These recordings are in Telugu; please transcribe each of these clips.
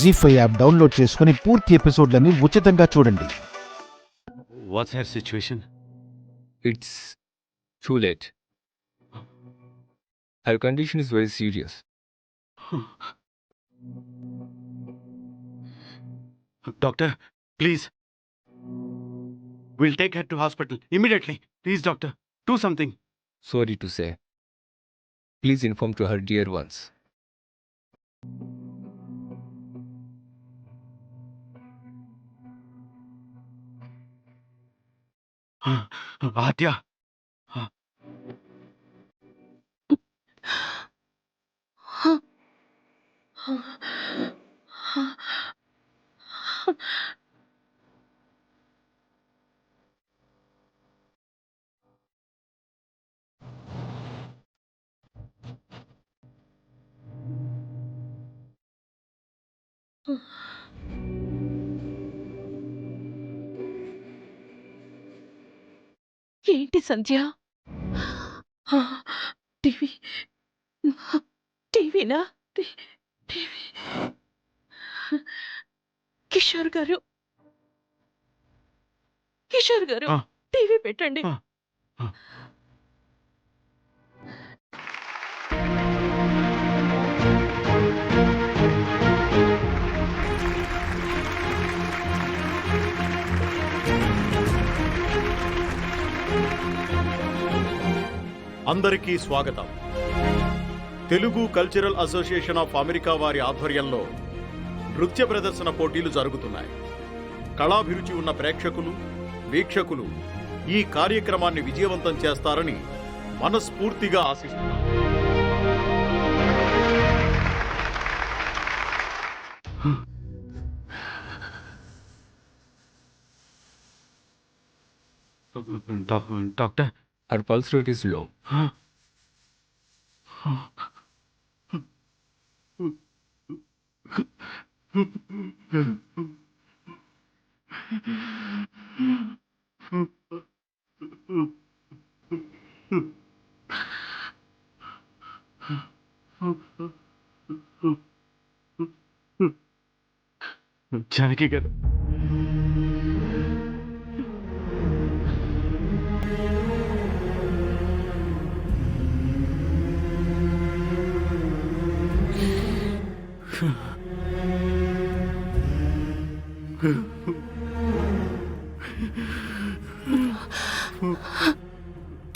జీ5 యాప్ డౌన్లోడ్ చేసుకుని పూర్తి ఎపిసోడ్లని ఉచితంగా చూడండి. What's her situation? It's too late. Her condition is very serious. Doctor, please. We'll take her to hospital immediately. Please, doctor, do something. Sorry to say. Please inform to her dear ones. Adya. ఏంటి సంధ్య? టీవీ టీవీనా? టీవీ. కిషోర్ గారు, కిషోర్ గారు, టీవీ పెట్టండి. అందరికీ స్వాగతం. Telugu cultural association of America వారి ఆధ్వర్యంలో నృత్య ప్రదర్శన పోటీలు జరుగుతున్నాయి. కళాభిరుచి ఉన్న ప్రేక్షకులు, వీక్షకులు ఈ కార్యక్రమాన్ని విజయవంతం చేస్తారని మనస్ఫూర్తిగా ఆశిస్తున్నాం. Doctor. Her pulse rate is low. Janaki గారు,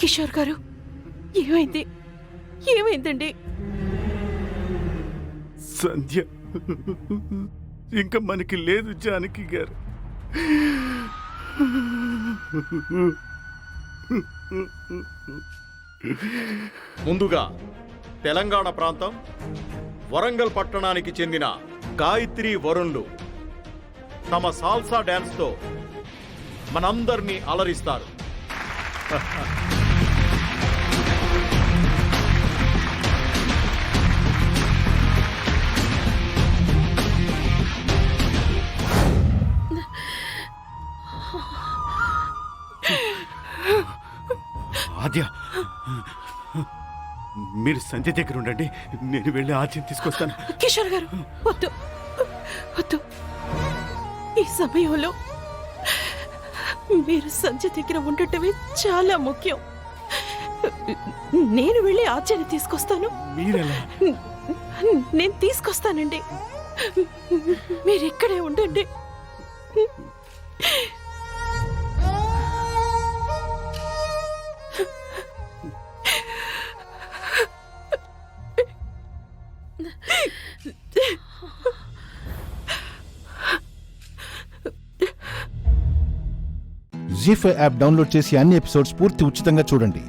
కిషోర్ గారు, ఏమైంది? ఏమైందండి? సంధ్య ఇంకా మనకి లేదు జానకి గారు. ముందుగా తెలంగాణ ప్రాంతం వరంగల్ పట్టణానికి చెందిన గాయత్రి వరుణ్లు తమ సాల్సా డ్యాన్స్తో మనందరినీ అలరిస్తారు. ఆద్య, మీరు సంధ్య దగ్గర ఉండండి, నేను వెళ్ళి ఆద్యం తీసుకొస్తాను. కిషోర్ గారు, వద్దు వద్దు. ఈ సమయంలో మీరు సంధ్య దగ్గర ఉండటమే చాలా ముఖ్యం. నేను వెళ్ళి ఆర్చని తీసుకొస్తాను. మీరెలా? నేను తీసుకొస్తానండి. మీరు ఇక్కడే ఉండండి. జీ5 యాప్ డౌన్లోడ్ చేసి అన్ని ఎపిసోడ్స్ పూర్తి ఉచితంగా చూడండి.